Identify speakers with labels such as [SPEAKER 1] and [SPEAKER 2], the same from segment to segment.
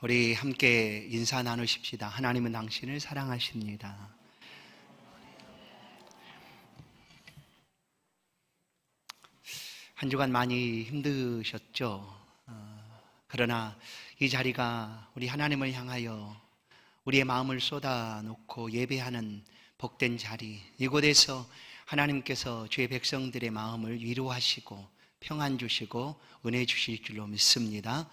[SPEAKER 1] 우리 함께 인사 나누십시다. 하나님은 당신을 사랑하십니다. 한 주간 많이 힘드셨죠? 그러나 이 자리가 우리 하나님을 향하여 우리의 마음을 쏟아놓고 예배하는 복된 자리, 이곳에서 하나님께서 주의 백성들의 마음을 위로하시고 평안 주시고 은혜 주실 줄로 믿습니다.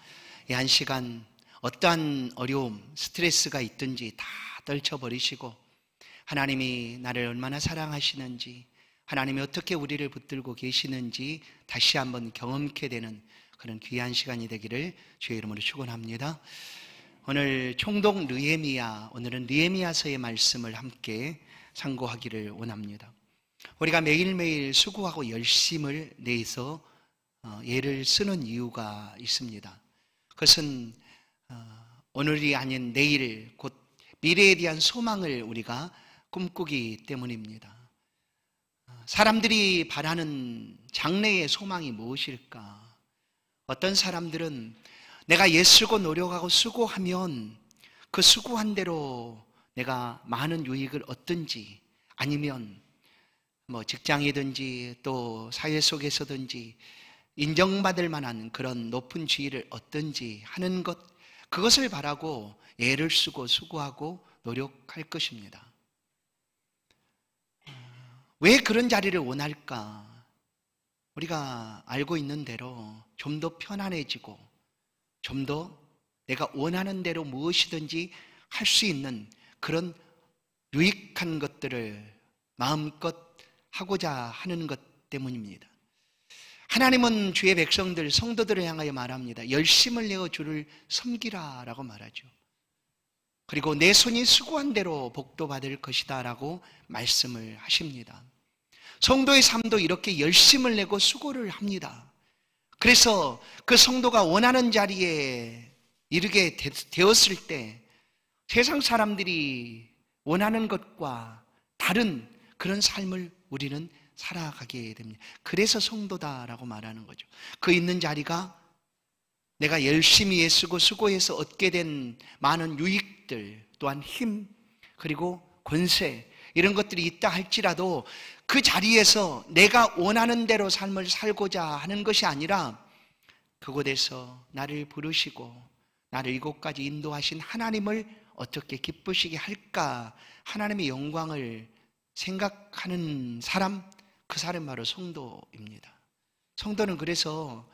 [SPEAKER 1] 이 한 시간 어떠한 어려움, 스트레스가 있든지 다 떨쳐버리시고 하나님이 나를 얼마나 사랑하시는지, 하나님이 어떻게 우리를 붙들고 계시는지 다시 한번 경험케 되는 그런 귀한 시간이 되기를 주의 이름으로 축원합니다. 오늘 총독 느헤미야, 오늘은 느헤미야서의 말씀을 함께 상고하기를 원합니다. 우리가 매일매일 수고하고 열심을 내서 예를 쓰는 이유가 있습니다. 그것은 오늘이 아닌 내일, 곧 미래에 대한 소망을 우리가 꿈꾸기 때문입니다. 사람들이 바라는 장래의 소망이 무엇일까? 어떤 사람들은 내가 애쓰고 노력하고 수고하면 그 수고한 대로 내가 많은 유익을 얻든지, 아니면 직장이든지 또 사회 속에서든지 인정받을 만한 그런 높은 지위를 얻든지 하는 것, 그것을 바라고 애를 쓰고 수고하고 노력할 것입니다. 왜 그런 자리를 원할까? 우리가 알고 있는 대로 좀 더 편안해지고 좀 더 내가 원하는 대로 무엇이든지 할 수 있는 그런 유익한 것들을 마음껏 하고자 하는 것 때문입니다. 하나님은 주의 백성들, 성도들을 향하여 말합니다. 열심을 내어 주를 섬기라 라고 말하죠. 그리고 내 손이 수고한 대로 복도 받을 것이다 라고 말씀을 하십니다. 성도의 삶도 이렇게 열심을 내고 수고를 합니다. 그래서 그 성도가 원하는 자리에 이르게 되었을 때 세상 사람들이 원하는 것과 다른 그런 삶을 우리는 살아가게 됩니다. 그래서 성도다라고 말하는 거죠. 그 있는 자리가 내가 열심히 애쓰고 수고해서 얻게 된 많은 유익들, 또한 힘, 그리고 권세, 이런 것들이 있다 할지라도 그 자리에서 내가 원하는 대로 삶을 살고자 하는 것이 아니라 그곳에서 나를 부르시고 나를 이곳까지 인도하신 하나님을 어떻게 기쁘시게 할까, 하나님의 영광을 생각하는 사람, 그 사람 바로 성도입니다. 성도는 그래서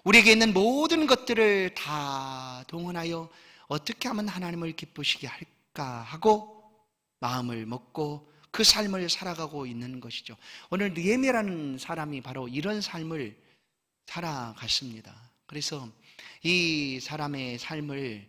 [SPEAKER 1] 우리에게 있는 모든 것들을 다 동원하여 어떻게 하면 하나님을 기쁘시게 할까 하고 마음을 먹고 그 삶을 살아가고 있는 것이죠. 오늘 느헤미야라는 사람이 바로 이런 삶을 살아갔습니다. 그래서 이 사람의 삶을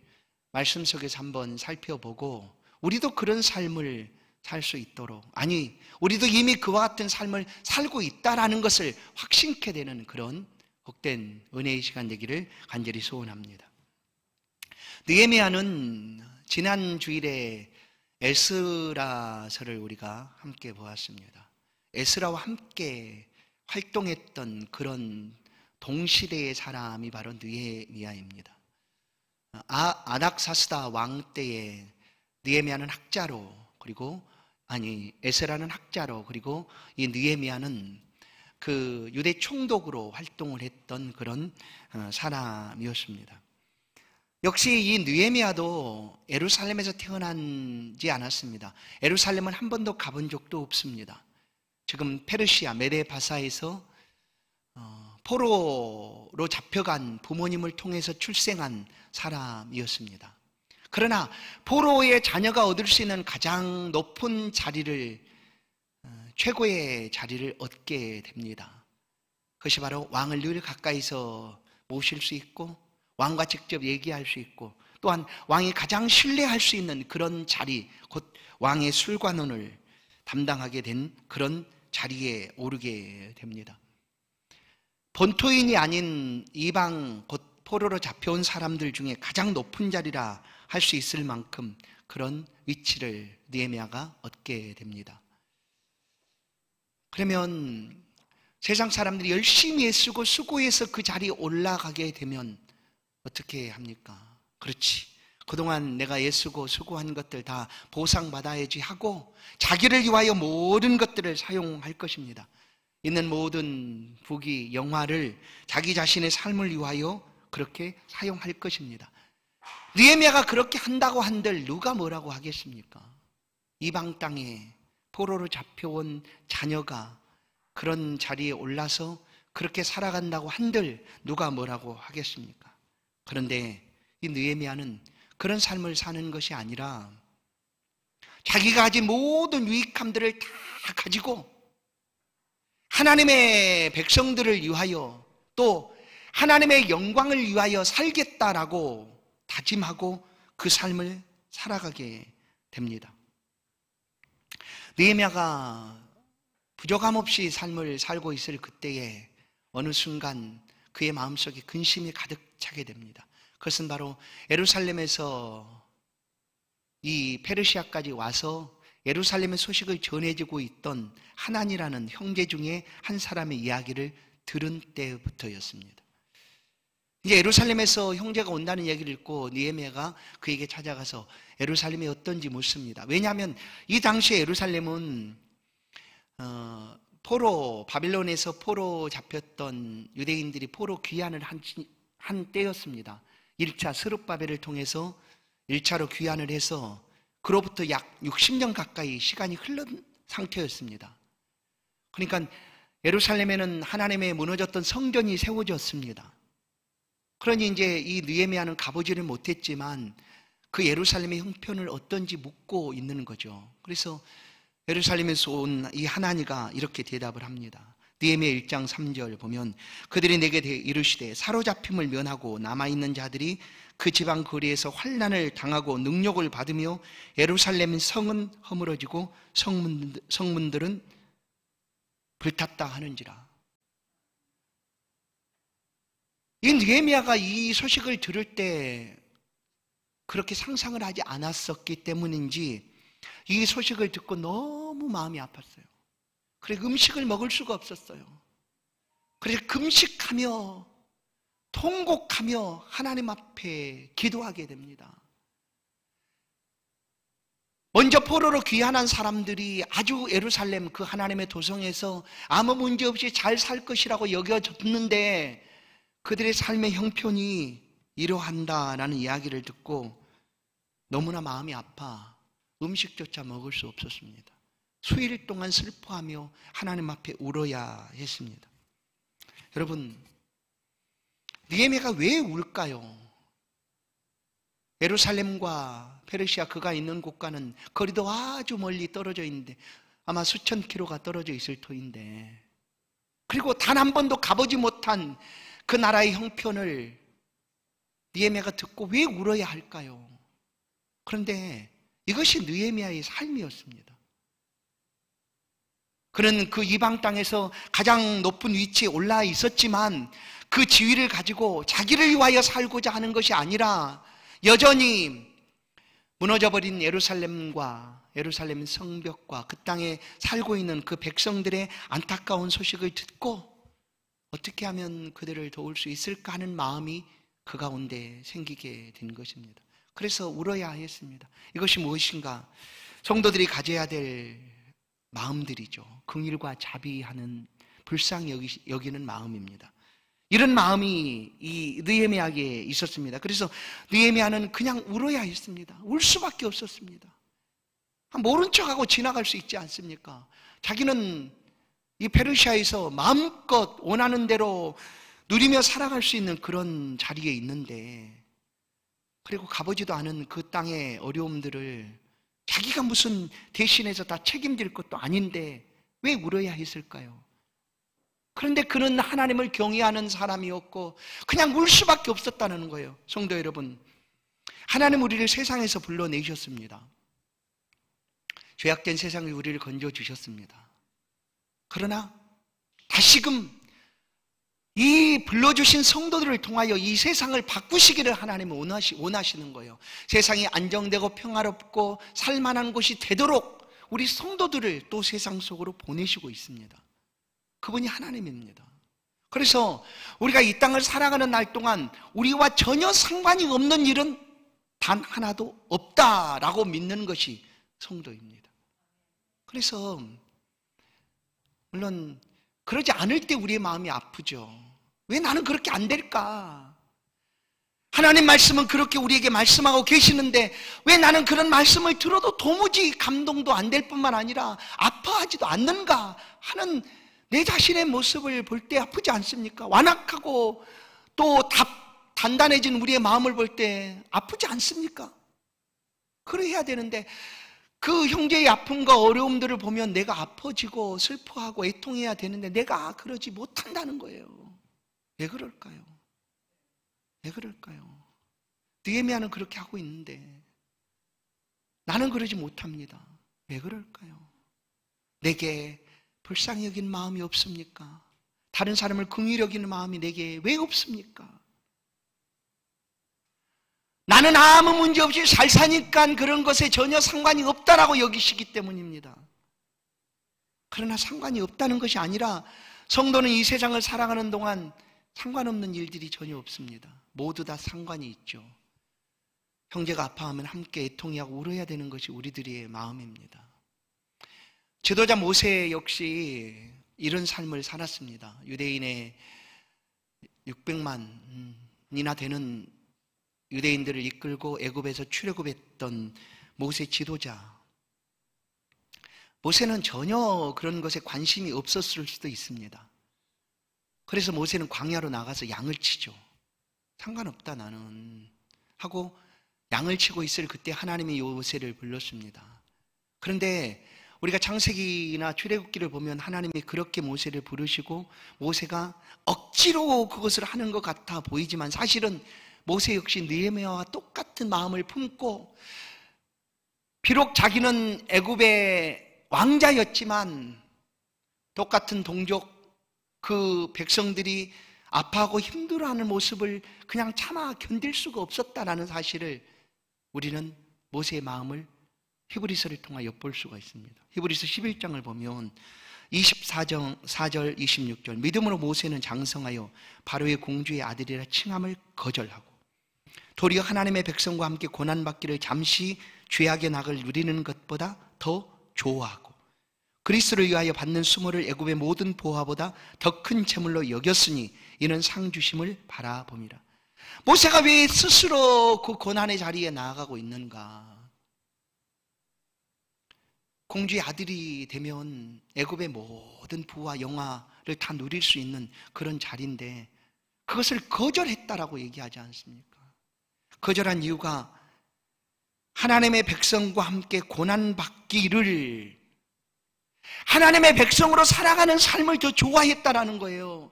[SPEAKER 1] 말씀 속에서 한번 살펴보고 우리도 그런 삶을 살 수 있도록, 아니 우리도 이미 그와 같은 삶을 살고 있다라는 것을 확신케 되는 그런 복된 은혜의 시간 되기를 간절히 소원합니다. 느헤미야는 지난 주일에 에스라서를 우리가 함께 보았습니다. 에스라와 함께 활동했던 그런 동시대의 사람이 바로 느헤미야입니다. 아닥사스다 왕 때에 느헤미야는 학자로, 그리고 에스라는 학자로, 그리고 이 느헤미야는 그 유대 총독으로 활동을 했던 그런 사람이었습니다. 역시 이 느헤미야도 예루살렘에서 태어나지 않았습니다. 예루살렘은 한 번도 가본 적도 없습니다. 지금 페르시아 메데바사에서 포로로 잡혀간 부모님을 통해서 출생한 사람이었습니다. 그러나 포로의 자녀가 얻을 수 있는 가장 높은 자리를, 최고의 자리를 얻게 됩니다. 그것이 바로 왕을 늘 가까이서 모실 수 있고 왕과 직접 얘기할 수 있고, 또한 왕이 가장 신뢰할 수 있는 그런 자리, 곧 왕의 술관원을 담당하게 된 그런 자리에 오르게 됩니다. 본토인이 아닌 이방, 곧 포로로 잡혀온 사람들 중에 가장 높은 자리라 할 수 있을 만큼 그런 위치를 느헤미야가 얻게 됩니다. 그러면 세상 사람들이 열심히 애쓰고 수고해서 그 자리에 올라가게 되면 어떻게 합니까? 그렇지, 그동안 내가 애쓰고 수고한 것들 다 보상받아야지 하고 자기를 위하여 모든 것들을 사용할 것입니다. 있는 모든 부귀, 영화를 자기 자신의 삶을 위하여 그렇게 사용할 것입니다. 느헤미야가 그렇게 한다고 한들 누가 뭐라고 하겠습니까? 이방 땅에 포로로 잡혀온 자녀가 그런 자리에 올라서 그렇게 살아간다고 한들 누가 뭐라고 하겠습니까? 그런데 이 느헤미야는 그런 삶을 사는 것이 아니라 자기가 가진 모든 유익함들을 다 가지고 하나님의 백성들을 위하여 또 하나님의 영광을 위하여 살겠다라고 다짐하고 그 삶을 살아가게 됩니다. 느헤미야가 부족함 없이 삶을 살고 있을 그때에 어느 순간 그의 마음속에 근심이 가득 차게 됩니다. 그것은 바로 예루살렘에서 이 페르시아까지 와서 예루살렘의 소식을 전해주고 있던 하난이라는 형제 중에 한 사람의 이야기를 들은 때부터였습니다. 이제 예루살렘에서 형제가 온다는 얘기를 듣고 느헤미야가 그에게 찾아가서 예루살렘이 어떤지 묻습니다. 왜냐하면 이 당시에 예루살렘은 바빌론에서 포로 잡혔던 유대인들이 포로 귀환을 한 때였습니다. 1차 스룹바벨을 통해서 1차로 귀환을 해서 그로부터 약 60년 가까이 시간이 흐른 상태였습니다. 그러니까 예루살렘에는 하나님의 무너졌던 성전이 세워졌습니다. 그러니 이제 이 느헤미야는 가보지를 못했지만 그 예루살렘의 형편을 어떤지 묻고 있는 거죠. 그래서 예루살렘에서 온 이 하나니가 이렇게 대답을 합니다. 느헤미야 1장 3절 보면 그들이 내게 이르시되 사로잡힘을 면하고 남아있는 자들이 그 지방 거리에서 환난을 당하고 능욕을 받으며 예루살렘 성은 허물어지고 성문들은 불탔다 하는지라. 이 느헤미야가 이 소식을 들을 때 그렇게 상상을 하지 않았었기 때문인지 이 소식을 듣고 너무 마음이 아팠어요. 그래 음식을 먹을 수가 없었어요. 그래서 금식하며 통곡하며 하나님 앞에 기도하게 됩니다. 먼저 포로로 귀환한 사람들이 아주 예루살렘 그 하나님의 도성에서 아무 문제 없이 잘 살 것이라고 여겨졌는데 그들의 삶의 형편이 이러한다라는 이야기를 듣고 너무나 마음이 아파 음식조차 먹을 수 없었습니다. 수일 동안 슬퍼하며 하나님 앞에 울어야 했습니다. 여러분, 느헤미야가 왜 울까요? 예루살렘과 페르시아 그가 있는 곳과는 거리도 아주 멀리 떨어져 있는데 아마 수천 킬로가 떨어져 있을 터인데 그리고 단 한 번도 가보지 못한 그 나라의 형편을 느헤미야가 듣고 왜 울어야 할까요? 그런데 이것이 느헤미야의 삶이었습니다. 그는 그 이방 땅에서 가장 높은 위치에 올라 있었지만 그 지위를 가지고 자기를 위하여 살고자 하는 것이 아니라 여전히 무너져버린 예루살렘과 예루살렘 성벽과 그 땅에 살고 있는 그 백성들의 안타까운 소식을 듣고 어떻게 하면 그들을 도울 수 있을까 하는 마음이 그 가운데 생기게 된 것입니다. 그래서 울어야 했습니다. 이것이 무엇인가? 성도들이 가져야 될 마음들이죠. 긍휼과 자비하는 불쌍히 여기는 마음입니다. 이런 마음이 이 느헤미야에게 있었습니다. 그래서 느헤미야는 그냥 울어야 했습니다. 울 수밖에 없었습니다. 모른 척하고 지나갈 수 있지 않습니까? 자기는 이 페르시아에서 마음껏 원하는 대로 누리며 살아갈 수 있는 그런 자리에 있는데 그리고 가보지도 않은 그 땅의 어려움들을 자기가 무슨 대신해서 다 책임질 것도 아닌데 왜 울어야 했을까요? 그런데 그는 하나님을 경외하는 사람이었고 그냥 울 수밖에 없었다는 거예요. 성도 여러분, 하나님 우리를 세상에서 불러내셨습니다. 죄악된 세상에 우리를 건져주셨습니다. 그러나 다시금 이 불러주신 성도들을 통하여 이 세상을 바꾸시기를 하나님은 원하시는 거예요. 세상이 안정되고 평화롭고 살만한 곳이 되도록 우리 성도들을 또 세상 속으로 보내시고 있습니다. 그분이 하나님입니다. 그래서 우리가 이 땅을 살아가는 날 동안 우리와 전혀 상관이 없는 일은 단 하나도 없다라고 믿는 것이 성도입니다. 그래서 물론 그러지 않을 때 우리의 마음이 아프죠. 왜 나는 그렇게 안 될까? 하나님 말씀은 그렇게 우리에게 말씀하고 계시는데 왜 나는 그런 말씀을 들어도 도무지 감동도 안 될 뿐만 아니라 아파하지도 않는가 하는 내 자신의 모습을 볼 때 아프지 않습니까? 완악하고 또 단단해진 우리의 마음을 볼 때 아프지 않습니까? 그래야 되는데 그 형제의 아픔과 어려움들을 보면 내가 아파지고 슬퍼하고 애통해야 되는데 내가 그러지 못한다는 거예요. 왜 그럴까요? 왜 그럴까요? 느헤미야는 그렇게 하고 있는데 나는 그러지 못합니다. 왜 그럴까요? 내게 불쌍히 여긴 마음이 없습니까? 다른 사람을 긍휼히 여기는 마음이 내게 왜 없습니까? 나는 아무 문제 없이 잘 사니까 그런 것에 전혀 상관이 없다라고 여기시기 때문입니다. 그러나 상관이 없다는 것이 아니라 성도는 이 세상을 살아가는 동안 상관없는 일들이 전혀 없습니다. 모두 다 상관이 있죠. 형제가 아파하면 함께 애통하고 울어야 되는 것이 우리들의 마음입니다. 지도자 모세 역시 이런 삶을 살았습니다. 유대인의 600만이나 되는 유대인들을 이끌고 애굽에서 출애굽했던 모세 지도자. 모세는 전혀 그런 것에 관심이 없었을 수도 있습니다. 그래서 모세는 광야로 나가서 양을 치죠. 상관없다 나는 하고 양을 치고 있을 그때 하나님이 모세를 불렀습니다. 그런데 우리가 창세기나 출애굽기를 보면 하나님이 그렇게 모세를 부르시고 모세가 억지로 그것을 하는 것 같아 보이지만 사실은 모세 역시 느헤미야와 똑같은 마음을 품고 비록 자기는 애굽의 왕자였지만 똑같은 동족 그 백성들이 아파하고 힘들어하는 모습을 그냥 참아 견딜 수가 없었다라는 사실을 우리는 모세의 마음을 히브리서를 통해 엿볼 수가 있습니다. 히브리서 11장을 보면 24절 26절 믿음으로 모세는 장성하여 바로의 공주의 아들이라 칭함을 거절하고 도리어 하나님의 백성과 함께 고난받기를 잠시 죄악의 낙을 누리는 것보다 더 좋아하고 그리스도를 위하여 받는 수모를 애굽의 모든 보화보다 더 큰 재물로 여겼으니 이는 상 주심을 바라봄이라. 모세가 왜 스스로 그 고난의 자리에 나아가고 있는가? 공주의 아들이 되면 애굽의 모든 부와 영화를 다 누릴 수 있는 그런 자리인데 그것을 거절했다라고 얘기하지 않습니까? 거절한 이유가 하나님의 백성과 함께 고난받기를 하나님의 백성으로 살아가는 삶을 더 좋아했다라는 거예요.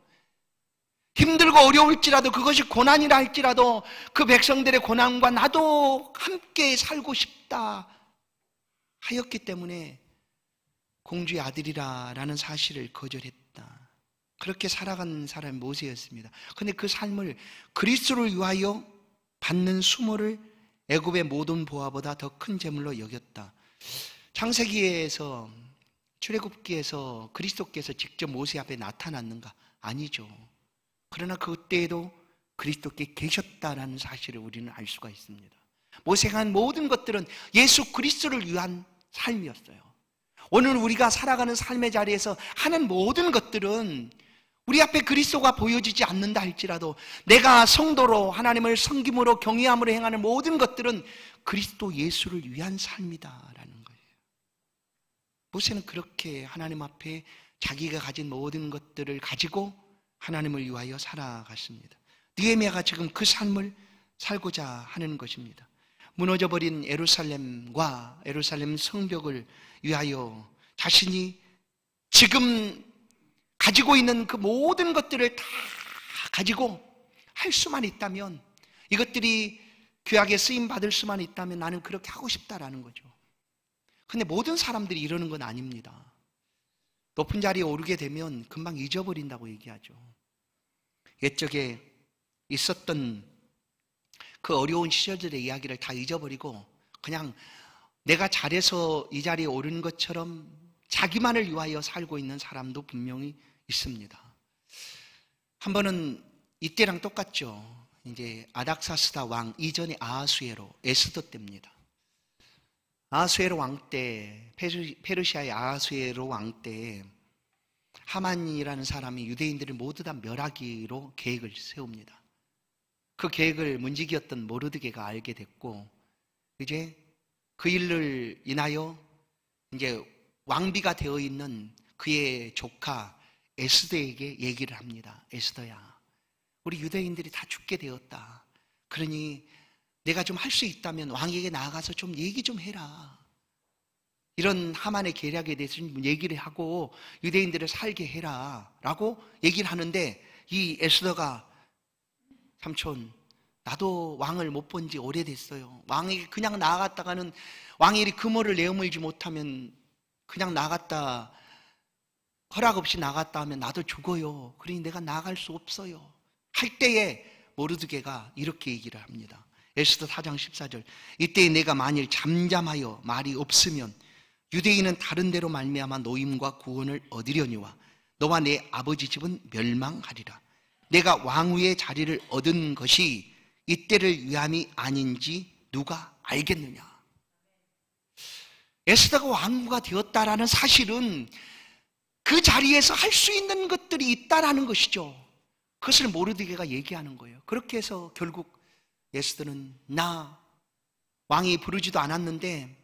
[SPEAKER 1] 힘들고 어려울지라도 그것이 고난이라 할지라도 그 백성들의 고난과 나도 함께 살고 싶다 하였기 때문에 공주의 아들이라는 사실을 거절했다. 그렇게 살아간 사람이 모세였습니다. 그런데 그 삶을 그리스도를 위하여 받는 수모를 애굽의 모든 보화보다 더 큰 재물로 여겼다. 창세기에서 출애굽기에서 그리스도께서 직접 모세 앞에 나타났는가? 아니죠. 그러나 그때에도 그리스도께 계셨다라는 사실을 우리는 알 수가 있습니다. 모세가 한 모든 것들은 예수 그리스도를 위한 삶이었어요. 오늘 우리가 살아가는 삶의 자리에서 하는 모든 것들은 우리 앞에 그리스도가 보여지지 않는다 할지라도 내가 성도로 하나님을 섬김으로 경외함으로 행하는 모든 것들은 그리스도 예수를 위한 삶이다라는 거예요. 모세는 그렇게 하나님 앞에 자기가 가진 모든 것들을 가지고 하나님을 위하여 살아갔습니다. 느헤미야가 지금 그 삶을 살고자 하는 것입니다. 무너져버린 예루살렘과 예루살렘 성벽을 위하여 자신이 지금 가지고 있는 그 모든 것들을 다 가지고 할 수만 있다면, 이것들이 귀하게 쓰임받을 수만 있다면 나는 그렇게 하고 싶다라는 거죠. 근데 모든 사람들이 이러는 건 아닙니다. 높은 자리에 오르게 되면 금방 잊어버린다고 얘기하죠. 옛적에 있었던 그 어려운 시절들의 이야기를 다 잊어버리고 그냥 내가 잘해서 이 자리에 오른 것처럼 자기만을 위하여 살고 있는 사람도 분명히 있습니다. 한 번은 이때랑 똑같죠. 이제 아닥사스다 왕 이전의 아하수에로 에스더 때입니다. 아하수에로 왕 때, 페르시아의 아하수에로 왕 때 하만이라는 사람이 유대인들을 모두 다 멸하기로 계획을 세웁니다. 그 계획을 문지기였던 모르드게가 알게 됐고, 이제 그 일을 인하여 이제 왕비가 되어 있는 그의 조카 에스더에게 얘기를 합니다. 에스더야, 우리 유대인들이 다 죽게 되었다. 그러니 내가 좀 할 수 있다면 왕에게 나아가서 좀 얘기 좀 해라. 이런 하만의 계략에 대해서 좀 얘기를 하고 유대인들을 살게 해라 라고 얘기를 하는데, 이 에스더가 삼촌, 나도 왕을 못 본 지 오래됐어요. 왕에게 그냥 나아갔다가는 왕이 금호를 내어물지 못하면 그냥 나갔다, 허락 없이 나갔다 하면 나도 죽어요. 그러니 내가 나갈 수 없어요. 할 때에 모르드게가 이렇게 얘기를 합니다. 에스더 4장 14절. 이때 내가 만일 잠잠하여 말이 없으면 유대인은 다른 데로 말미암아 노임과 구원을 얻으려니와 너와 내 아버지 집은 멸망하리라. 내가 왕위의 자리를 얻은 것이 이때를 위함이 아닌지 누가 알겠느냐. 에스더가 왕후가 되었다라는 사실은 그 자리에서 할 수 있는 것들이 있다라는 것이죠. 그것을 모르드게가 얘기하는 거예요. 그렇게 해서 결국 에스더는 나 왕이 부르지도 않았는데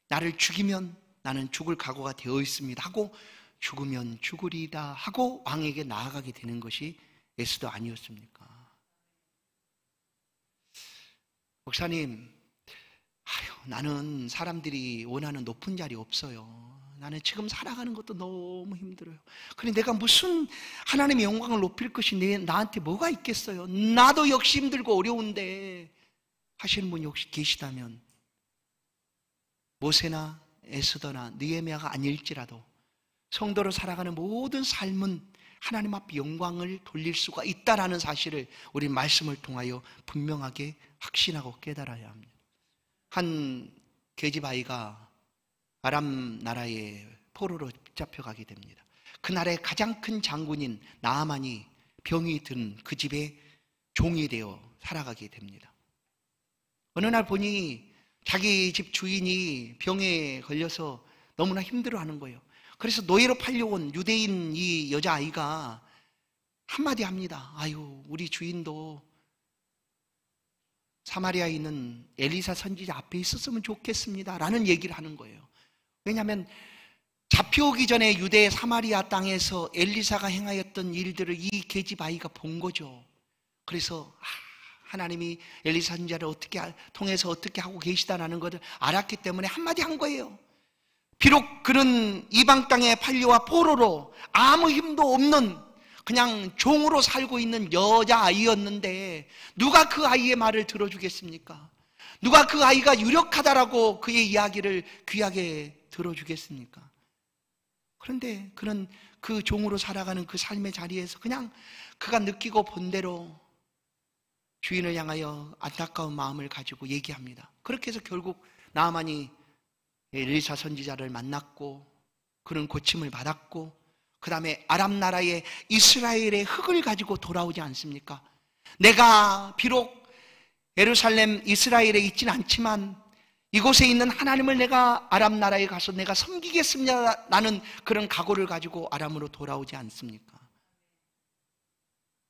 [SPEAKER 1] 나를 죽이면 나는 죽을 각오가 되어 있습니다 하고, 죽으면 죽으리다 하고 왕에게 나아가게 되는 것이 에스더 아니었습니까? 목사님, 나는 사람들이 원하는 높은 자리 없어요. 나는 지금 살아가는 것도 너무 힘들어요. 그런데 내가 무슨 하나님의 영광을 높일 것이 나한테 뭐가 있겠어요? 나도 역시 힘들고 어려운데 하시는 분이 혹시 계시다면, 모세나 에스더나 느헤미야가 아닐지라도 성도로 살아가는 모든 삶은 하나님 앞에 영광을 돌릴 수가 있다라는 사실을 우리 말씀을 통하여 분명하게 확신하고 깨달아야 합니다. 한 계집아이가 아람 나라의 포로로 잡혀가게 됩니다. 그 나라의 가장 큰 장군인 나아만이 병이 든 그 집에 종이 되어 살아가게 됩니다. 어느 날 보니 자기 집 주인이 병에 걸려서 너무나 힘들어하는 거예요. 그래서 노예로 팔려온 유대인 이 여자아이가 한마디 합니다. 아유, 우리 주인도 사마리아에 있는 엘리사 선지자 앞에 있었으면 좋겠습니다 라는 얘기를 하는 거예요. 왜냐하면 잡혀오기 전에 유대 사마리아 땅에서 엘리사가 행하였던 일들을 이 계집아이가 본 거죠. 그래서 하나님이 엘리사 선지자를 통해서 어떻게 하고 계시다라는 것을 알았기 때문에 한마디 한 거예요. 비록 그런 이방 땅에 팔려와 포로로 아무 힘도 없는 그냥 종으로 살고 있는 여자아이였는데 누가 그 아이의 말을 들어주겠습니까? 누가 그 아이가 유력하다라고 그의 이야기를 귀하게 들어주겠습니까? 그런데 그는 그 종으로 살아가는 그 삶의 자리에서 그냥 그가 느끼고 본 대로 주인을 향하여 안타까운 마음을 가지고 얘기합니다. 그렇게 해서 결국 나아만이 엘리사 선지자를 만났고 그는 고침을 받았고, 그 다음에 아람 나라의 이스라엘의 흙을 가지고 돌아오지 않습니까? 내가 비록 예루살렘 이스라엘에 있진 않지만 이곳에 있는 하나님을 내가 아람 나라에 가서 내가 섬기겠습니다 라는 그런 각오를 가지고 아람으로 돌아오지 않습니까?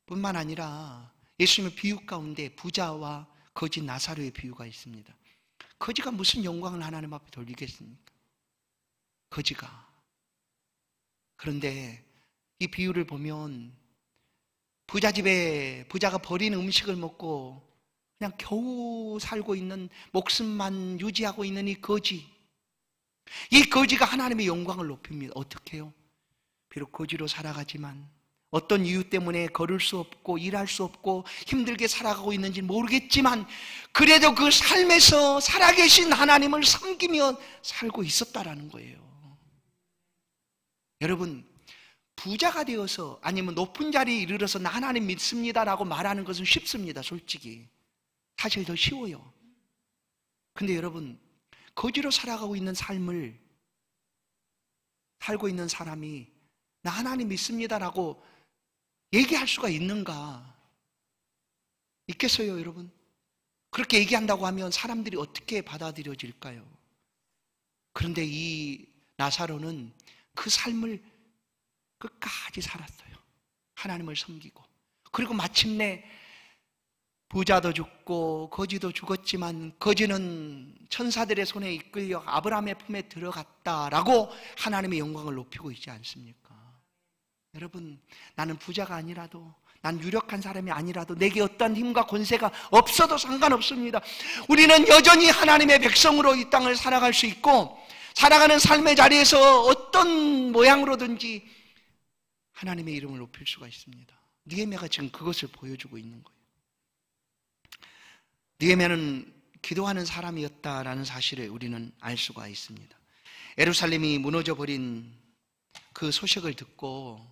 [SPEAKER 1] 뿐만 아니라 예수님의 비유 가운데 부자와 거지 나사로의 비유가 있습니다. 거지가 무슨 영광을 하나님 앞에 돌리겠습니까? 거지가. 그런데 이 비유를 보면 부자 집에 부자가 버린 음식을 먹고 그냥 겨우 살고 있는, 목숨만 유지하고 있는 이 거지가 하나님의 영광을 높입니다. 어떻게 해요? 비록 거지로 살아가지만 어떤 이유 때문에 걸을 수 없고 일할 수 없고 힘들게 살아가고 있는지 모르겠지만 그래도 그 삶에서 살아계신 하나님을 섬기며 살고 있었다라는 거예요. 여러분, 부자가 되어서 아니면 높은 자리에 이르러서 나 하나님 믿습니다라고 말하는 것은 쉽습니다. 솔직히 사실 더 쉬워요. 근데 여러분, 거지로 살아가고 있는 삶을 살고 있는 사람이 나 하나님 믿습니다라고 얘기할 수가 있는가? 있겠어요, 여러분? 그렇게 얘기한다고 하면 사람들이 어떻게 받아들여질까요? 그런데 이 나사로는 그 삶을 끝까지 살았어요. 하나님을 섬기고. 그리고 마침내 부자도 죽고 거지도 죽었지만 거지는 천사들의 손에 이끌려 아브라함의 품에 들어갔다라고 하나님의 영광을 높이고 있지 않습니까? 여러분, 나는 부자가 아니라도, 난 유력한 사람이 아니라도, 내게 어떤 힘과 권세가 없어도 상관없습니다. 우리는 여전히 하나님의 백성으로 이 땅을 살아갈 수 있고, 살아가는 삶의 자리에서 어떤 모양으로든지 하나님의 이름을 높일 수가 있습니다. 느헤미야가 지금 그것을 보여주고 있는 거예요. 느헤미야는 기도하는 사람이었다라는 사실을 우리는 알 수가 있습니다. 예루살렘이 무너져버린 그 소식을 듣고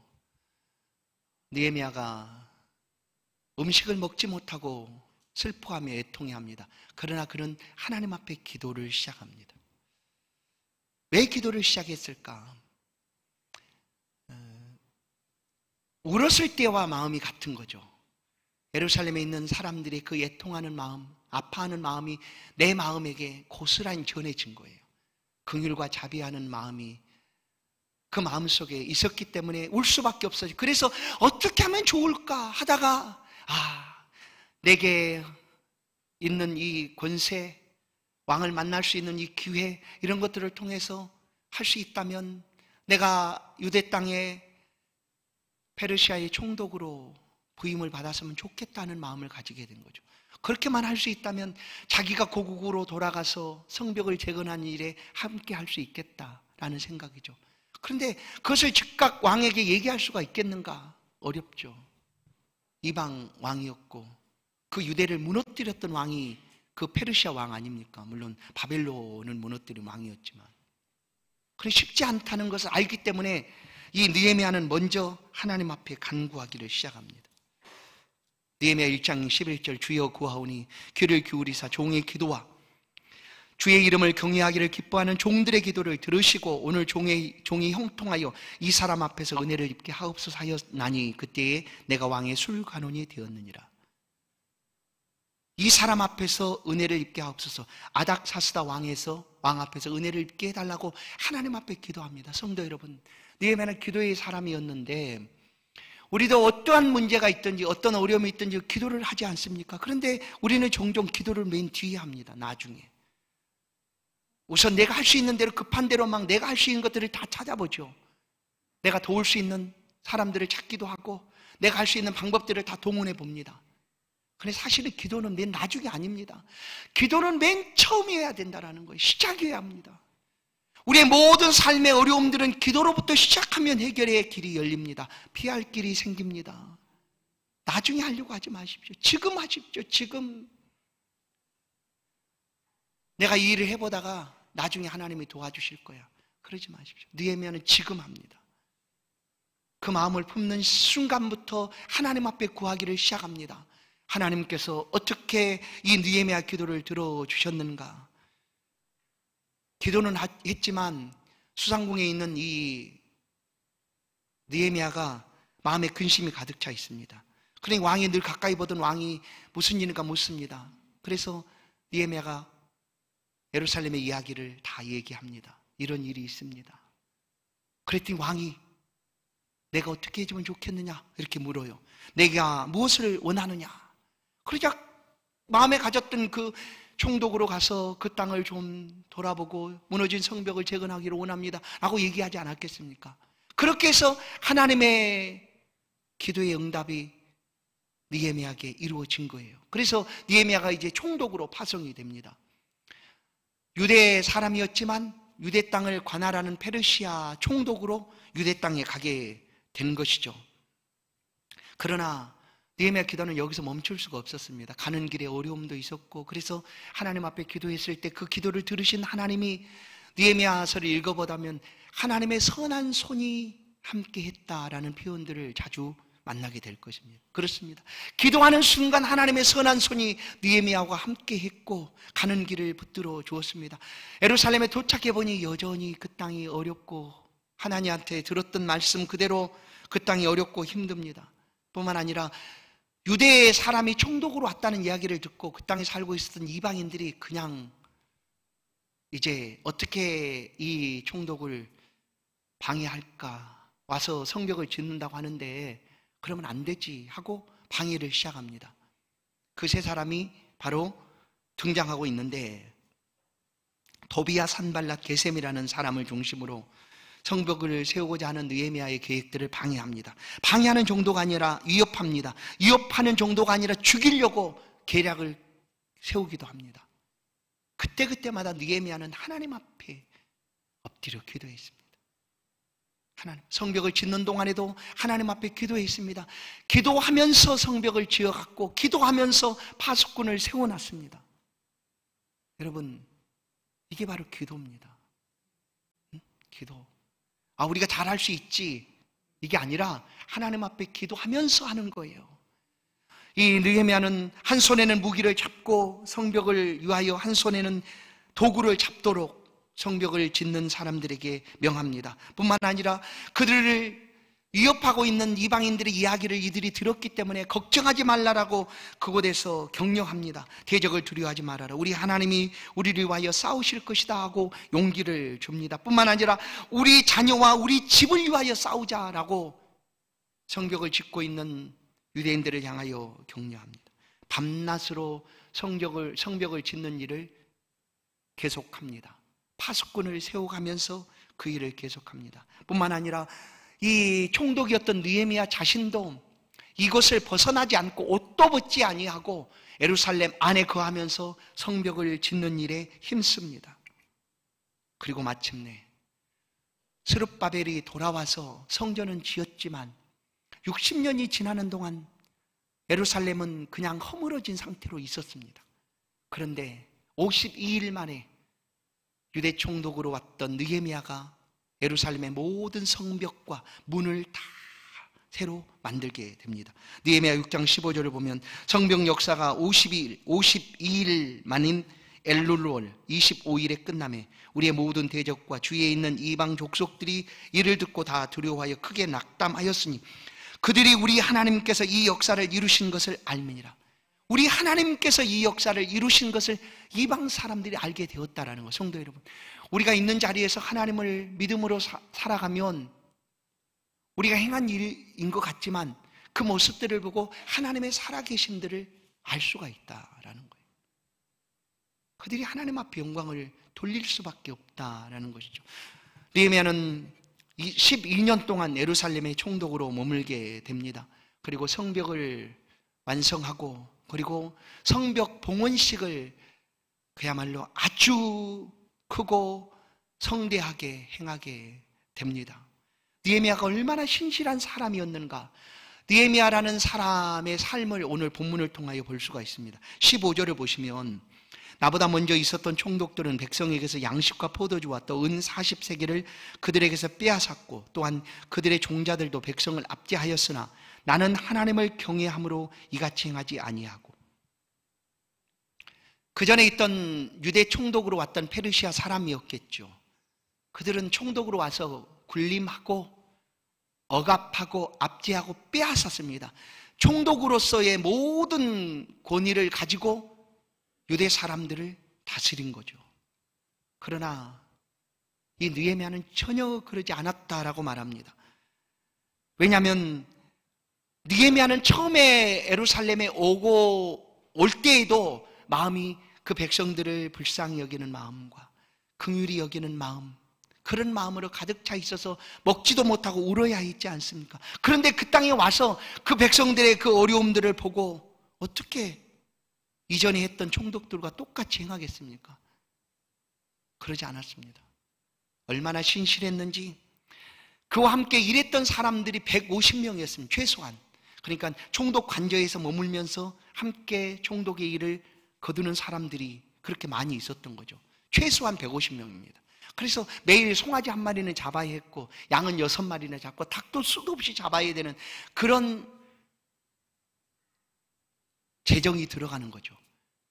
[SPEAKER 1] 느헤미야가 음식을 먹지 못하고 슬퍼하며 애통해합니다. 그러나 그는 하나님 앞에 기도를 시작합니다. 왜 기도를 시작했을까? 울었을 때와 마음이 같은 거죠. 예루살렘에 있는 사람들의 그 애통하는 마음, 아파하는 마음이 내 마음에게 고스란히 전해진 거예요. 긍휼과 자비하는 마음이 그 마음속에 있었기 때문에 울 수밖에 없어요. 그래서 어떻게 하면 좋을까 하다가 내게 있는 이 권세, 왕을 만날 수 있는 이 기회, 이런 것들을 통해서 할 수 있다면 내가 유대 땅에 페르시아의 총독으로 부임을 받았으면 좋겠다는 마음을 가지게 된 거죠. 그렇게만 할 수 있다면 자기가 고국으로 돌아가서 성벽을 재건하는 일에 함께 할 수 있겠다라는 생각이죠. 그런데 그것을 즉각 왕에게 얘기할 수가 있겠는가? 어렵죠. 이방 왕이었고 그 유대를 무너뜨렸던 왕이 그 페르시아 왕 아닙니까? 물론 바벨론을 무너뜨린 왕이었지만, 그래 쉽지 않다는 것을 알기 때문에 이 느헤미야는 먼저 하나님 앞에 간구하기를 시작합니다. 느헤미야 1장 11절, 주여 구하오니 귀를 기울이사 종의 기도와 주의 이름을 경외하기를 기뻐하는 종들의 기도를 들으시고 오늘 종이 형통하여 이 사람 앞에서 은혜를 입게 하옵소서 하였나니 그때에 내가 왕의 술관원이 되었느니라. 이 사람 앞에서 은혜를 입게 하옵소서. 아닥사스다 왕에서 왕 앞에서 은혜를 입게 해달라고 하나님 앞에 기도합니다. 성도 여러분, 느헤미야는 기도의 사람이었는데 우리도 어떠한 문제가 있든지 어떤 어려움이 있든지 기도를 하지 않습니까? 그런데 우리는 종종 기도를 맨 뒤에 합니다. 나중에. 우선 내가 할 수 있는 대로, 급한 대로 막 내가 할 수 있는 것들을 다 찾아보죠. 내가 도울 수 있는 사람들을 찾기도 하고 내가 할 수 있는 방법들을 다 동원해 봅니다. 그런데 사실은 기도는 맨 나중이 아닙니다. 기도는 맨 처음이어야 된다는 거예요. 시작이어야 합니다. 우리의 모든 삶의 어려움들은 기도로부터 시작하면 해결의 길이 열립니다. 피할 길이 생깁니다. 나중에 하려고 하지 마십시오. 지금 하십시오. 지금. 내가 이 일을 해보다가 나중에 하나님이 도와주실 거야. 그러지 마십시오. 느헤미야는 지금 합니다. 그 마음을 품는 순간부터 하나님 앞에 구하기를 시작합니다. 하나님께서 어떻게 이 느헤미야 기도를 들어주셨는가? 기도는 했지만 수상궁에 있는 이 느헤미야가 마음에 근심이 가득 차 있습니다. 그러니 왕이 늘 가까이 보던 왕이 무슨 일인가 묻습니다. 그래서 느헤미야가 예루살렘의 이야기를 다 얘기합니다. 이런 일이 있습니다. 그랬더니 왕이 내가 어떻게 해주면 좋겠느냐 이렇게 물어요. 내가 무엇을 원하느냐. 그러자 마음에 가졌던 그 총독으로 가서 그 땅을 좀 돌아보고 무너진 성벽을 재건하기를 원합니다 라고 얘기하지 않았겠습니까? 그렇게 해서 하나님의 기도의 응답이 느헤미야에게 이루어진 거예요. 그래서 느헤미야가 이제 총독으로 파송이 됩니다. 유대 사람이었지만 유대 땅을 관할하는 페르시아 총독으로 유대 땅에 가게 된 것이죠. 그러나 느헤미야 기도는 여기서 멈출 수가 없었습니다. 가는 길에 어려움도 있었고, 그래서 하나님 앞에 기도했을 때 그 기도를 들으신 하나님이 느헤미야서를 읽어보다면 하나님의 선한 손이 함께 했다라는 표현들을 자주 만나게 될 것입니다. 그렇습니다. 기도하는 순간 하나님의 선한 손이 느헤미야와 함께 했고 가는 길을 붙들어 주었습니다. 예루살렘에 도착해 보니 여전히 그 땅이 어렵고 하나님한테 들었던 말씀 그대로 그 땅이 어렵고 힘듭니다. 뿐만 아니라 유대 사람이 총독으로 왔다는 이야기를 듣고 그 땅에 살고 있었던 이방인들이 그냥 이제 어떻게 이 총독을 방해할까, 와서 성벽을 짓는다고 하는데 그러면 안 되지 하고 방해를 시작합니다. 그 세 사람이 바로 등장하고 있는데, 도비야, 산발랏, 게셈이라는 사람을 중심으로 성벽을 세우고자 하는 느헤미야의 계획들을 방해합니다. 방해하는 정도가 아니라 위협합니다. 위협하는 정도가 아니라 죽이려고 계략을 세우기도 합니다. 그때마다 느헤미야는 하나님 앞에 엎드려 기도했습니다. 하나님, 성벽을 짓는 동안에도 하나님 앞에 기도했습니다. 기도하면서 성벽을 지어갔고 기도하면서 파수꾼을 세워놨습니다. 여러분, 이게 바로 기도입니다. 기도. 우리가 잘할 수 있지, 이게 아니라 하나님 앞에 기도하면서 하는 거예요. 이 느헤미야는 한 손에는 무기를 잡고 성벽을 위하여 한 손에는 도구를 잡도록 성벽을 짓는 사람들에게 명합니다. 뿐만 아니라 그들을 위협하고 있는 이방인들의 이야기를 이들이 들었기 때문에 걱정하지 말라라고 그곳에서 격려합니다. 대적을 두려워하지 말아라, 우리 하나님이 우리를 위하여 싸우실 것이다 하고 용기를 줍니다. 뿐만 아니라 우리 자녀와 우리 집을 위하여 싸우자라고 성벽을 짓고 있는 유대인들을 향하여 격려합니다. 밤낮으로 성벽을 짓는 일을 계속합니다. 파수꾼을 세워가면서 그 일을 계속합니다. 뿐만 아니라 이 총독이었던 느헤미야 자신도 이곳을 벗어나지 않고 옷도 벗지 아니하고 예루살렘 안에 거하면서 성벽을 짓는 일에 힘씁니다. 그리고 마침내 스룹바벨이 돌아와서 성전은 지었지만 60년이 지나는 동안 예루살렘은 그냥 허물어진 상태로 있었습니다. 그런데 52일 만에 유대 총독으로 왔던 느헤미야가 예루살렘의 모든 성벽과 문을 다 새로 만들게 됩니다. 느헤미야 6장 15절을 보면 성벽 역사가 52일 만인 엘룰월 25일에 끝나매 우리의 모든 대적과 주위에 있는 이방 족속들이 이를 듣고 다 두려워하여 크게 낙담하였으니 그들이 우리 하나님께서 이 역사를 이루신 것을 알미니라. 우리 하나님께서 이 역사를 이루신 것을 이방 사람들이 알게 되었다라는 것. 성도 여러분, 우리가 있는 자리에서 하나님을 믿음으로 살아가면 우리가 행한 일인 것 같지만 그 모습들을 보고 하나님의 살아계심들을 알 수가 있다라는 거예요. 그들이 하나님 앞에 영광을 돌릴 수밖에 없다라는 것이죠. 느헤미야는 12년 동안 예루살렘의 총독으로 머물게 됩니다. 그리고 성벽을 완성하고 그리고 성벽 봉헌식을 그야말로 아주 크고 성대하게 행하게 됩니다. 느헤미야가 얼마나 신실한 사람이었는가, 느헤미야라는 사람의 삶을 오늘 본문을 통하여 볼 수가 있습니다. 15절을 보시면 나보다 먼저 있었던 총독들은 백성에게서 양식과 포도주와 또 은 40세겔을 그들에게서 빼앗았고 또한 그들의 종자들도 백성을 압제하였으나 나는 하나님을 경외함으로 이같이 행하지 아니하고. 그 전에 있던 유대 총독으로 왔던 페르시아 사람이었겠죠. 그들은 총독으로 와서 군림하고 억압하고 압제하고 빼앗았습니다. 총독으로서의 모든 권위를 가지고 유대 사람들을 다스린 거죠. 그러나 이 느헤미야는 전혀 그러지 않았다라고 말합니다. 왜냐하면 느헤미야는 처음에 예루살렘에 올 때에도 마음이 그 백성들을 불쌍히 여기는 마음과 긍휼히 여기는 마음, 그런 마음으로 가득 차 있어서 먹지도 못하고 울어야 했지 않습니까? 그런데 그 땅에 와서 그 백성들의 그 어려움들을 보고 어떻게 이전에 했던 총독들과 똑같이 행하겠습니까? 그러지 않았습니다. 얼마나 신실했는지. 그와 함께 일했던 사람들이 150명이었습니다. 최소한. 그러니까 총독 관저에서 머물면서 함께 총독의 일을 거두는 사람들이 그렇게 많이 있었던 거죠. 최소한 150명입니다. 그래서 매일 송아지 한 마리는 잡아야 했고 양은 6마리나 잡고 닭도 수도 없이 잡아야 되는 그런 재정이 들어가는 거죠.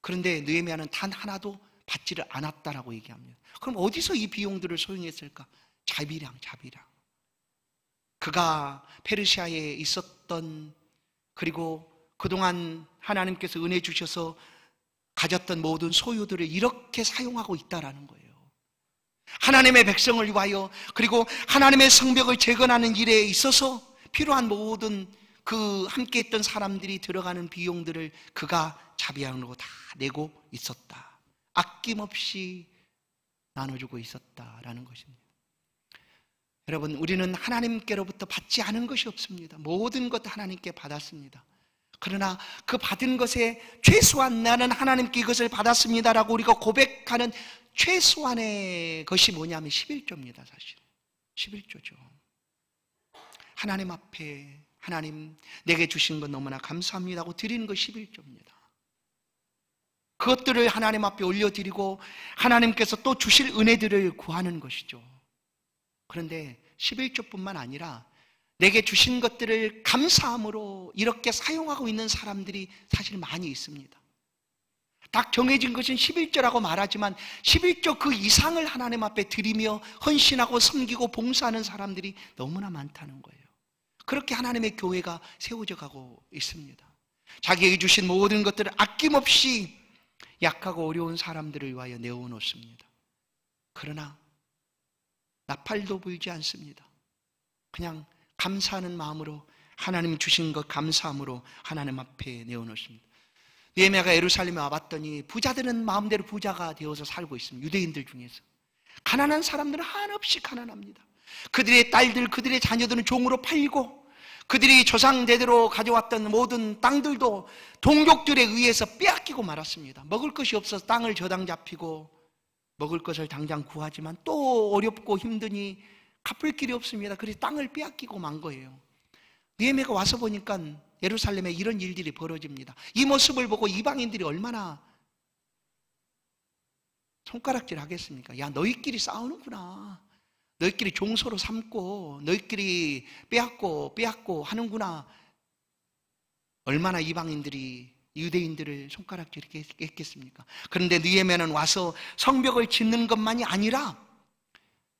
[SPEAKER 1] 그런데 느헤미야는 단 하나도 받지를 않았다라고 얘기합니다. 그럼 어디서 이 비용들을 소용했을까? 자비량. 그가 페르시아에 있었던, 그리고 그동안 하나님께서 은혜 주셔서 가졌던 모든 소유들을 이렇게 사용하고 있다라는 거예요. 하나님의 백성을 위하여, 그리고 하나님의 성벽을 재건하는 일에 있어서 필요한 모든 그 함께 했던 사람들이 들어가는 비용들을 그가 자비하고 다 내고 있었다. 아낌없이 나눠주고 있었다라는 것입니다. 여러분, 우리는 하나님께로부터 받지 않은 것이 없습니다. 모든 것 하나님께 받았습니다. 그러나 그 받은 것에 최소한 나는 하나님께 이것을 받았습니다라고 우리가 고백하는 최소한의 것이 뭐냐면 11조입니다. 사실 11조죠. 하나님 앞에 하나님 내게 주신 것 너무나 감사합니다 하고 드리는 것 11조입니다. 그것들을 하나님 앞에 올려드리고 하나님께서 또 주실 은혜들을 구하는 것이죠. 그런데 11조뿐만 아니라 내게 주신 것들을 감사함으로 이렇게 사용하고 있는 사람들이 사실 많이 있습니다. 딱 정해진 것은 11조라고 말하지만 11조 그 이상을 하나님 앞에 드리며 헌신하고 섬기고 봉사하는 사람들이 너무나 많다는 거예요. 그렇게 하나님의 교회가 세워져 가고 있습니다. 자기에게 주신 모든 것들을 아낌없이 약하고 어려운 사람들을 위하여 내어놓습니다. 그러나 나팔도 불지 않습니다. 그냥 감사하는 마음으로 하나님 주신 것 감사함으로 하나님 앞에 내어놓습니다. 느헤미야가 예루살렘에 와봤더니 부자들은 마음대로 부자가 되어서 살고 있습니다. 유대인들 중에서 가난한 사람들은 한없이 가난합니다. 그들의 딸들, 그들의 자녀들은 종으로 팔리고 그들이 조상대대로 가져왔던 모든 땅들도 동족들에 의해서 빼앗기고 말았습니다. 먹을 것이 없어서 땅을 저당 잡히고 먹을 것을 당장 구하지만 또 어렵고 힘드니 갚을 길이 없습니다. 그래서 땅을 빼앗기고 만 거예요. 느헤미야가 와서 보니까 예루살렘에 이런 일들이 벌어집니다. 이 모습을 보고 이방인들이 얼마나 손가락질 하겠습니까? 야, 너희끼리 싸우는구나. 너희끼리 종소로 삼고 너희끼리 빼앗고 하는구나. 얼마나 이방인들이 유대인들을 손가락질 했겠습니까? 그런데 느헤미야는 와서 성벽을 짓는 것만이 아니라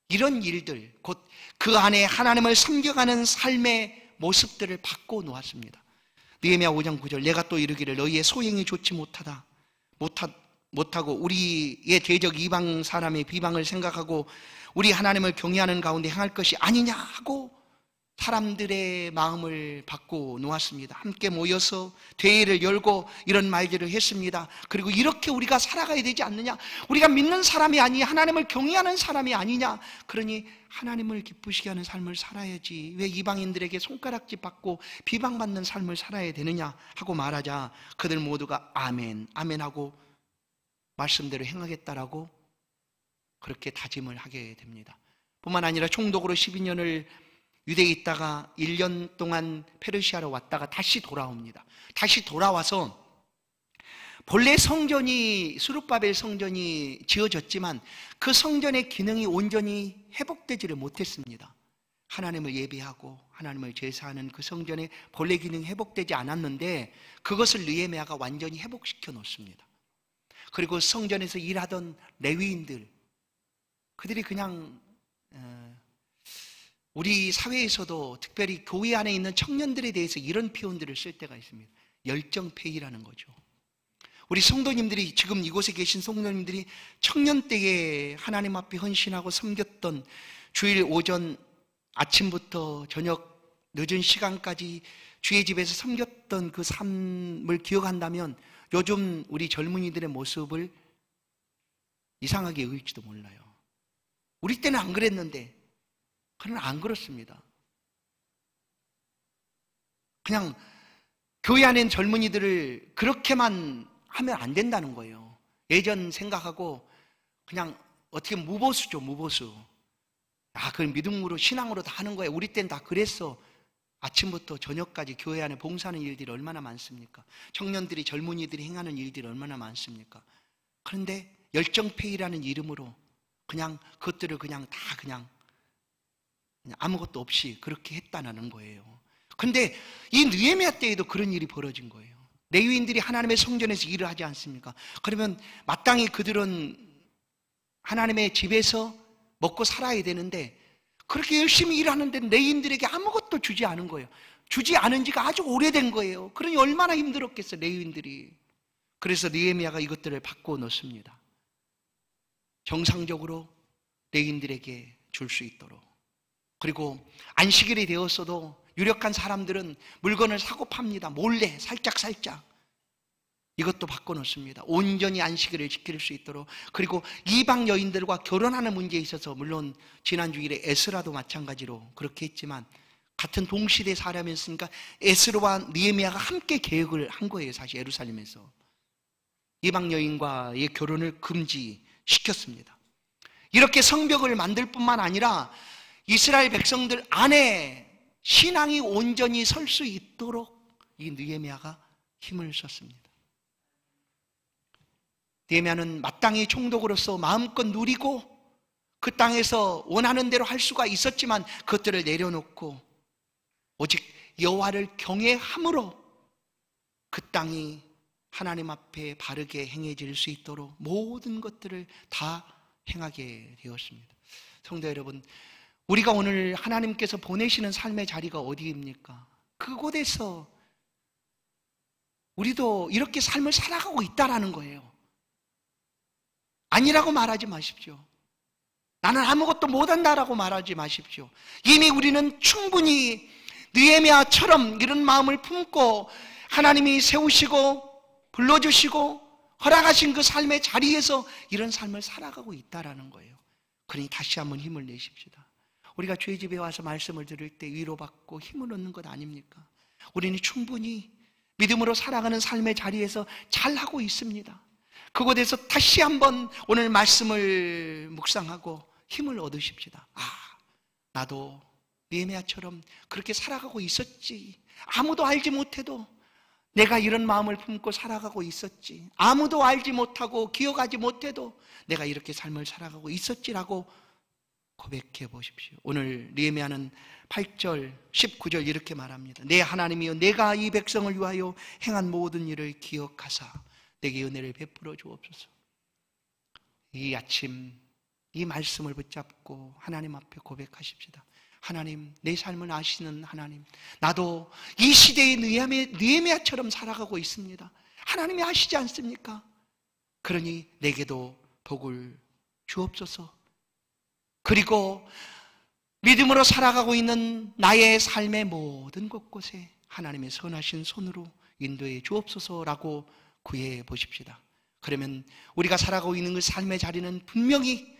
[SPEAKER 1] 이런 일들, 곧 그 안에 하나님을 섬겨가는 삶의 모습들을 바꿔 놓았습니다. 느헤미야 5장 9절 내가 또 이르기를 너희의 소행이 좋지 못하고 우리의 대적 이방 사람의 비방을 생각하고 우리 하나님을 경외하는 가운데 행할 것이 아니냐 하고 사람들의 마음을 바꿔 놓았습니다. 함께 모여서 대회를 열고 이런 말들을 했습니다. 그리고 이렇게 우리가 살아가야 되지 않느냐? 우리가 믿는 사람이 아니 하나님을 경외하는 사람이 아니냐? 그러니 하나님을 기쁘시게 하는 삶을 살아야지 왜 이방인들에게 손가락질 받고 비방받는 삶을 살아야 되느냐 하고 말하자 그들 모두가 아멘 하고 말씀대로 행하겠다라고 그렇게 다짐을 하게 됩니다. 뿐만 아니라 총독으로 12년을 유대에 있다가 1년 동안 페르시아로 왔다가 다시 돌아옵니다. 다시 돌아와서 본래 성전이 스룹바벨 성전이 지어졌지만 그 성전의 기능이 온전히 회복되지를 못했습니다. 하나님을 예배하고 하나님을 제사하는 그 성전의 본래 기능이 회복되지 않았는데 그것을 느헤미야가 완전히 회복시켜 놓습니다. 그리고 성전에서 일하던 레위인들 그들이 그냥 우리 사회에서도 특별히 교회 안에 있는 청년들에 대해서 이런 표현들을 쓸 때가 있습니다. 열정페이라는 거죠. 우리 성도님들이 지금 이곳에 계신 성도님들이 청년 때에 하나님 앞에 헌신하고 섬겼던 주일 오전 아침부터 저녁 늦은 시간까지 주의 집에서 섬겼던 그 삶을 기억한다면 요즘 우리 젊은이들의 모습을 이상하게 여길지도 몰라요. 우리 때는 안 그랬는데 그러나 안 그렇습니다. 그냥 교회 안에 있는 젊은이들을 그렇게만 하면 안 된다는 거예요. 예전 생각하고 그냥 어떻게 무보수죠, 무보수. 그걸 믿음으로 신앙으로 다 하는 거예요. 우리 때는 다 그랬어. 아침부터 저녁까지 교회 안에 봉사하는 일들이 얼마나 많습니까? 청년들이 젊은이들이 행하는 일들이 얼마나 많습니까? 그런데 열정페이라는 이름으로 그냥 그것들을 그냥 다 그냥 아무것도 없이 그렇게 했다는 거예요. 그런데 이 느헤미야 때에도 그런 일이 벌어진 거예요. 레위인들이 하나님의 성전에서 일을 하지 않습니까? 그러면 마땅히 그들은 하나님의 집에서 먹고 살아야 되는데 그렇게 열심히 일하는데 레위인들에게 아무것도 주지 않은 거예요. 주지 않은 지가 아주 오래된 거예요. 그러니 얼마나 힘들었겠어요, 레위인들이. 그래서 느헤미야가 이것들을 바꿔 놓습니다. 정상적으로 레위인들에게 줄 수 있도록. 그리고 안식일이 되었어도 유력한 사람들은 물건을 사고 팝니다. 몰래 살짝 이것도 바꿔놓습니다. 온전히 안식일을 지킬 수 있도록. 그리고 이방 여인들과 결혼하는 문제에 있어서 물론 지난 주일에 에스라도 마찬가지로 그렇게 했지만 같은 동시대 사람이었으니까 에스라와 느헤미야가 함께 계획을 한 거예요. 사실 예루살렘에서 이방 여인과의 결혼을 금지시켰습니다. 이렇게 성벽을 만들 뿐만 아니라 이스라엘 백성들 안에 신앙이 온전히 설 수 있도록 이 느헤미야가 힘을 썼습니다. 느헤미야는 마땅히 총독으로서 마음껏 누리고 그 땅에서 원하는 대로 할 수가 있었지만 그것들을 내려놓고 오직 여호와를 경외함으로 그 땅이 하나님 앞에 바르게 행해질 수 있도록 모든 것들을 다 행하게 되었습니다. 성도 여러분, 우리가 오늘 하나님께서 보내시는 삶의 자리가 어디입니까? 그곳에서 우리도 이렇게 삶을 살아가고 있다라는 거예요. 아니라고 말하지 마십시오. 나는 아무것도 못한다라고 말하지 마십시오. 이미 우리는 충분히 느헤미야처럼 이런 마음을 품고 하나님이 세우시고 불러주시고 허락하신 그 삶의 자리에서 이런 삶을 살아가고 있다라는 거예요. 그러니 다시 한번 힘을 내십시다. 우리가 주의 집에 와서 말씀을 들을 때 위로받고 힘을 얻는 것 아닙니까? 우리는 충분히 믿음으로 살아가는 삶의 자리에서 잘하고 있습니다. 그곳에서 다시 한번 오늘 말씀을 묵상하고 힘을 얻으십시다. 나도 느헤미야처럼 그렇게 살아가고 있었지. 아무도 알지 못해도 내가 이런 마음을 품고 살아가고 있었지. 아무도 알지 못하고 기억하지 못해도 내가 이렇게 삶을 살아가고 있었지라고 고백해 보십시오. 오늘 느헤미야는 8절, 19절 이렇게 말합니다. 내 하나님이여, 내가 이 백성을 위하여 행한 모든 일을 기억하사 내게 은혜를 베풀어 주옵소서. 이 아침 이 말씀을 붙잡고 하나님 앞에 고백하십시다. 하나님, 내 삶을 아시는 하나님, 나도 이 시대의 느헤미야처럼 살아가고 있습니다. 하나님이 아시지 않습니까? 그러니 내게도 복을 주옵소서. 그리고 믿음으로 살아가고 있는 나의 삶의 모든 곳곳에 하나님의 선하신 손으로 인도해 주옵소서라고 구해 보십시다. 그러면 우리가 살아가고 있는 그 삶의 자리는 분명히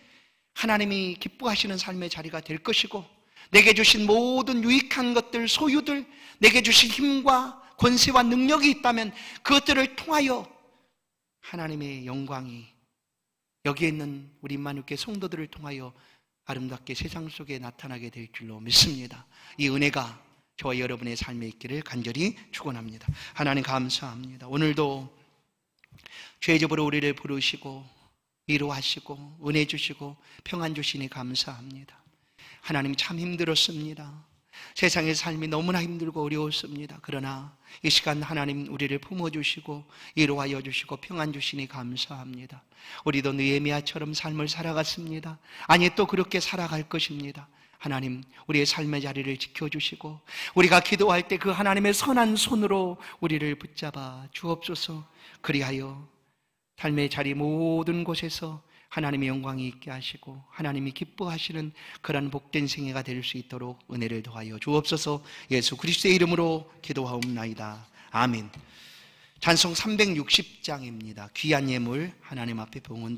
[SPEAKER 1] 하나님이 기뻐하시는 삶의 자리가 될 것이고, 내게 주신 모든 유익한 것들, 소유들, 내게 주신 힘과 권세와 능력이 있다면 그것들을 통하여 하나님의 영광이 여기에 있는 우리 임마누엘 성도들을 통하여 아름답게 세상 속에 나타나게 될 줄로 믿습니다. 이 은혜가 저와 여러분의 삶에 있기를 간절히 축원합니다. 하나님 감사합니다. 오늘도 죄접으로 우리를 부르시고 위로하시고 은혜 주시고 평안 주시니 감사합니다. 하나님, 참 힘들었습니다. 세상의 삶이 너무나 힘들고 어려웠습니다. 그러나 이 시간 하나님 우리를 품어주시고 위로하여 주시고 평안 주시니 감사합니다. 우리도 느헤미야처럼 삶을 살아갔습니다. 아니, 또 그렇게 살아갈 것입니다. 하나님, 우리의 삶의 자리를 지켜주시고 우리가 기도할 때 그 하나님의 선한 손으로 우리를 붙잡아 주옵소서. 그리하여 삶의 자리 모든 곳에서 하나님의 영광이 있게 하시고 하나님이 기뻐하시는 그런 복된 생애가 될 수 있도록 은혜를 더하여 주옵소서. 예수 그리스도의 이름으로 기도하옵나이다. 아멘. 찬송 360장입니다. 귀한 예물 하나님 앞에 봉헌